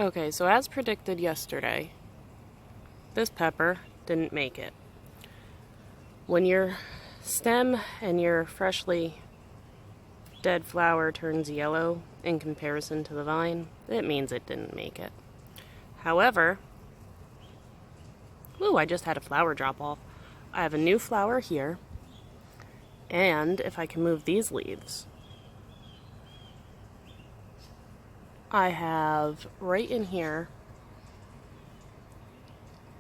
Okay, so as predicted yesterday, this pepper didn't make it. When your stem and your freshly dead flower turns yellow in comparison to the vine, it means it didn't make it. However, I just had a flower drop off. I have a new flower here, and if I can move these leaves, I have right in here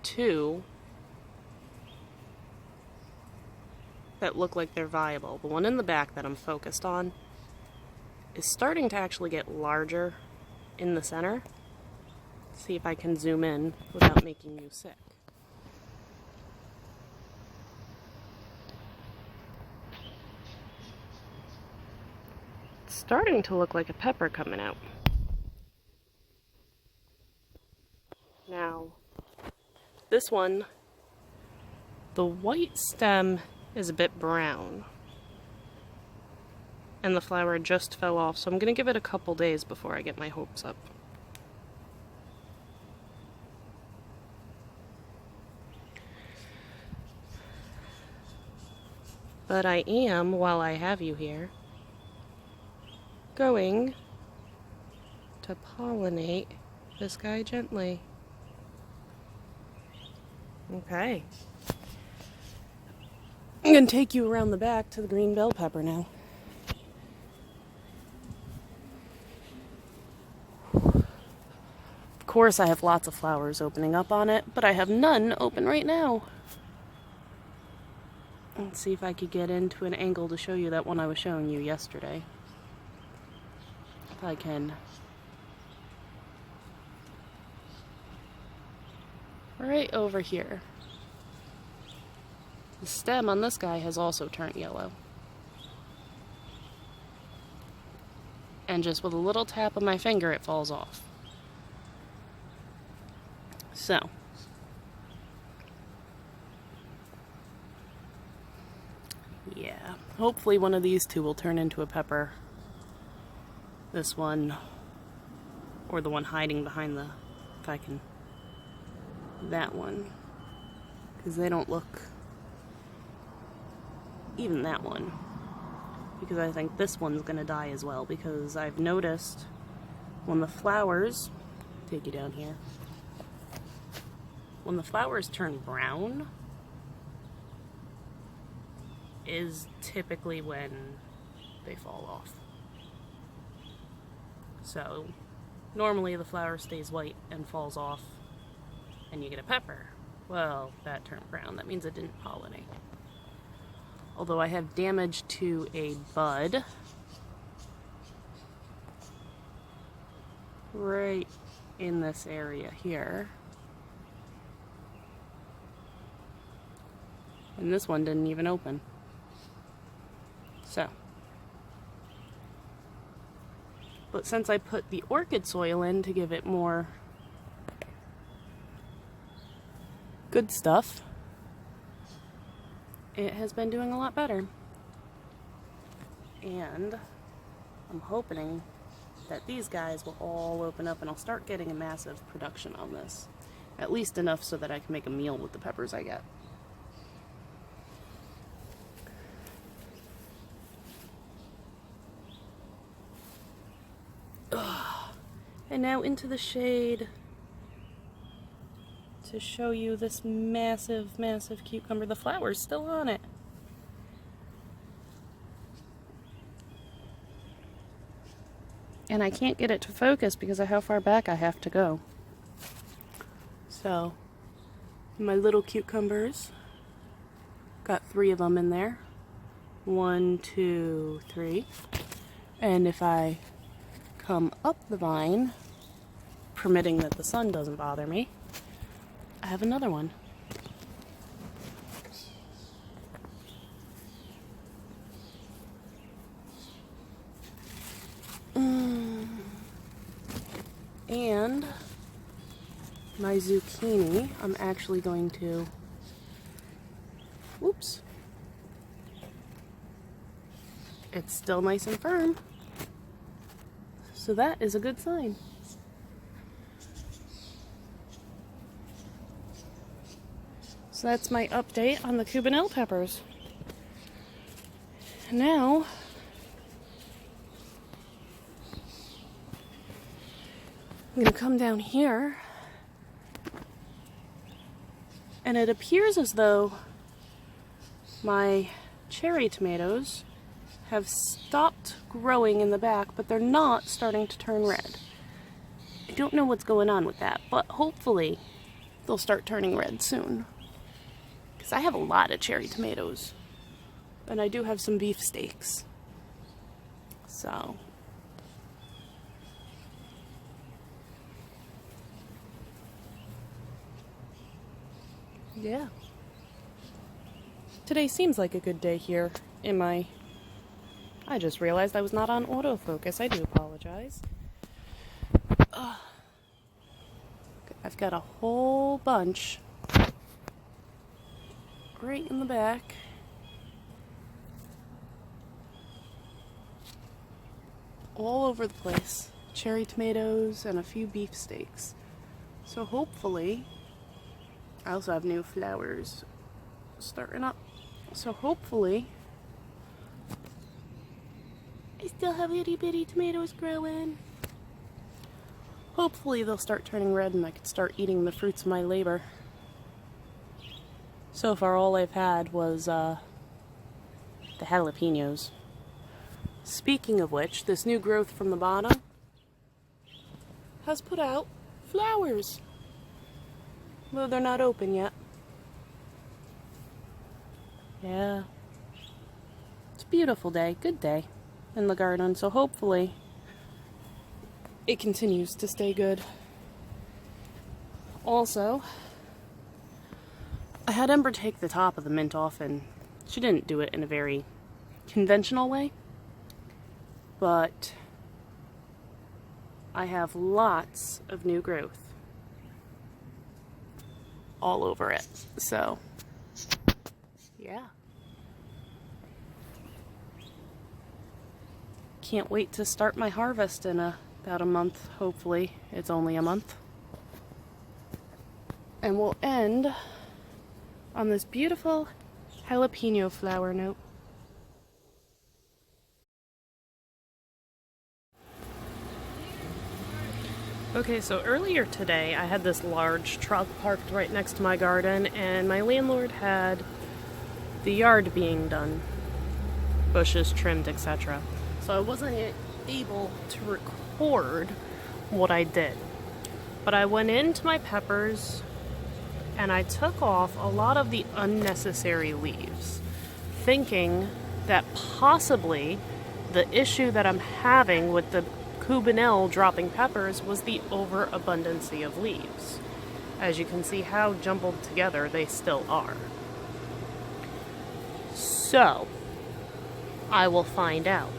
two that look like they're viable. The one in the back that I'm focused on is starting to actually get larger in the center. See if I can zoom in without making you sick. It's starting to look like a pepper coming out. Now, this one, the white stem is a bit brown, and the flower just fell off, so I'm going to give it a couple days before I get my hopes up. But I am, while I have you here, going to pollinate this guy gently. Okay. I'm going to take you around the back to the green bell pepper now. Of course, I have lots of flowers opening up on it, but I have none open right now. Let's see if I could get into an angle to show you that one I was showing you yesterday. If I can. Right over here. The stem on this guy has also turned yellow. And just with a little tap of my finger, it falls off. So, yeah, hopefully one of these two will turn into a pepper. This one, or the one hiding behind the, if I can, that one, because they don't look, even that one, because I think this one's going to die as well, because I've noticed when the flowers, take you down here, when the flowers turn brown is typically when they fall off. So normally the flower stays white and falls off and you get a pepper. Well, that turned brown. That means it didn't pollinate. Although I have damage to a bud right in this area here. And this one didn't even open. So. But since I put the orchid soil in to give it more good stuff, it has been doing a lot better. And I'm hoping that these guys will all open up and I'll start getting a massive production on this. At least enough so that I can make a meal with the peppers I get. And now into the shade to show you this massive, massive cucumber. The flower's still on it. And I can't get it to focus because of how far back I have to go. So, my little cucumbers, got 3 of them in there. 1, 2, 3. And if I come up the vine, permitting that the sun doesn't bother me, I have another one. And my zucchini, I'm actually going to, whoops, it's still nice and firm. So that is a good sign. So that's my update on the Cubanelle peppers. Now, I'm going to come down here, and it appears as though my cherry tomatoes have stopped growing in the back, but they're not starting to turn red. I don't know what's going on with that, but hopefully they'll start turning red soon. Because I have a lot of cherry tomatoes, and I do have some beef steaks. So yeah. Today seems like a good day here in my... I just realized I was not on autofocus. I do apologize. I've got a whole bunch right in the back. All over the place. Cherry tomatoes and a few beef steaks. So hopefully... I also have new flowers starting up. So hopefully, I still have itty bitty tomatoes growing. Hopefully they'll start turning red and I can start eating the fruits of my labor. So far all I've had was the jalapenos. Speaking of which, this new growth from the bottom has put out flowers. Though they're not open yet. Yeah. It's a beautiful day, good day in the garden, so hopefully it continues to stay good. Also, I had Ember take the top of the mint off, and she didn't do it in a very conventional way, but I have lots of new growth all over it. So, yeah. Can't wait to start my harvest in about a month, hopefully. It's only a month. And we'll end on this beautiful jalapeno flower note. Okay, so earlier today I had this large truck parked right next to my garden, and my landlord had the yard being done, bushes trimmed, etc. So I wasn't able to record what I did. But I went into my peppers and I took off a lot of the unnecessary leaves, thinking that possibly the issue that I'm having with the Cubanelle dropping peppers was the overabundance of leaves. As you can see how jumbled together they still are. So, I will find out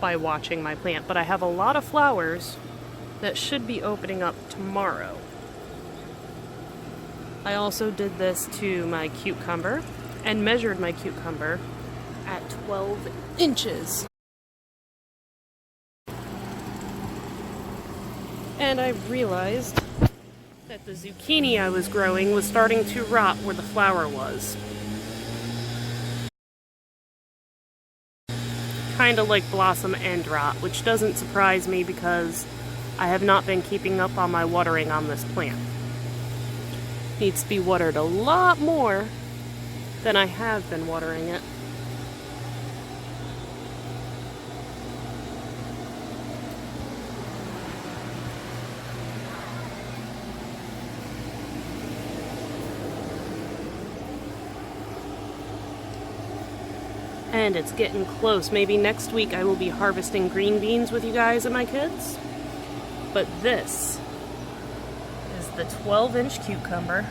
by watching my plant, but I have a lot of flowers that should be opening up tomorrow. I also did this to my cucumber and measured my cucumber at 12 inches. And I realized that the zucchini I was growing was starting to rot where the flower was. Kind of like blossom end rot, which doesn't surprise me because I have not been keeping up on my watering on this plant. Needs to be watered a lot more than I have been watering it. And it's getting close. Maybe next week I will be harvesting green beans with you guys and my kids. But this is the 12-inch cucumber.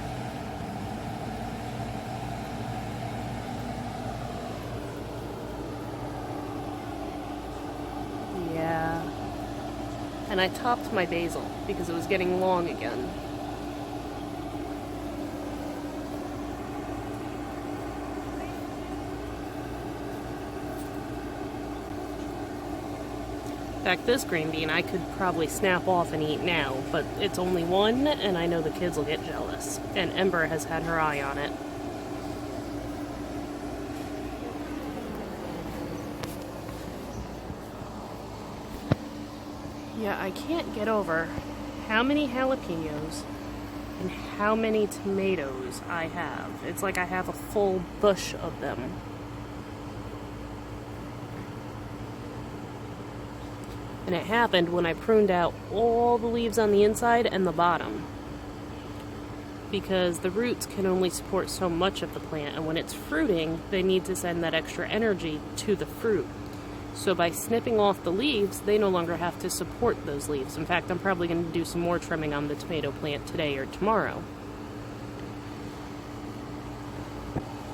Yeah. And I topped my basil because it was getting long again. In fact, this green bean I could probably snap off and eat now, but it's only one, and I know the kids will get jealous. And Ember has had her eye on it. Yeah, I can't get over how many jalapenos and how many tomatoes I have. It's like I have a full bush of them. And it happened when I pruned out all the leaves on the inside and the bottom. Because the roots can only support so much of the plant, and when it's fruiting, they need to send that extra energy to the fruit. So by snipping off the leaves, they no longer have to support those leaves. In fact, I'm probably going to do some more trimming on the tomato plant today or tomorrow.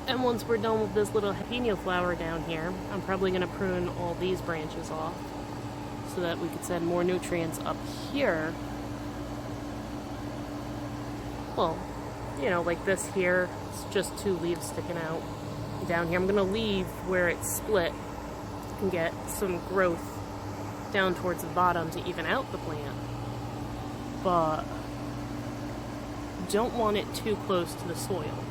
And once we're done with this little jalapeno flower down here, I'm probably going to prune all these branches off so that we can send more nutrients up here. Well, you know, like this here, it's just 2 leaves sticking out. Down here, I'm going to leave where it's split and get some growth down towards the bottom to even out the plant. But don't want it too close to the soil,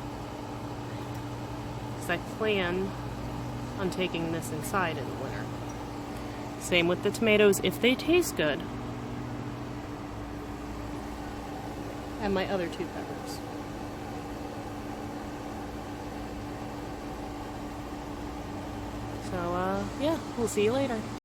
because I plan on taking this inside in the winter. Same with the tomatoes if they taste good. And my other 2 peppers. So, yeah, we'll see you later.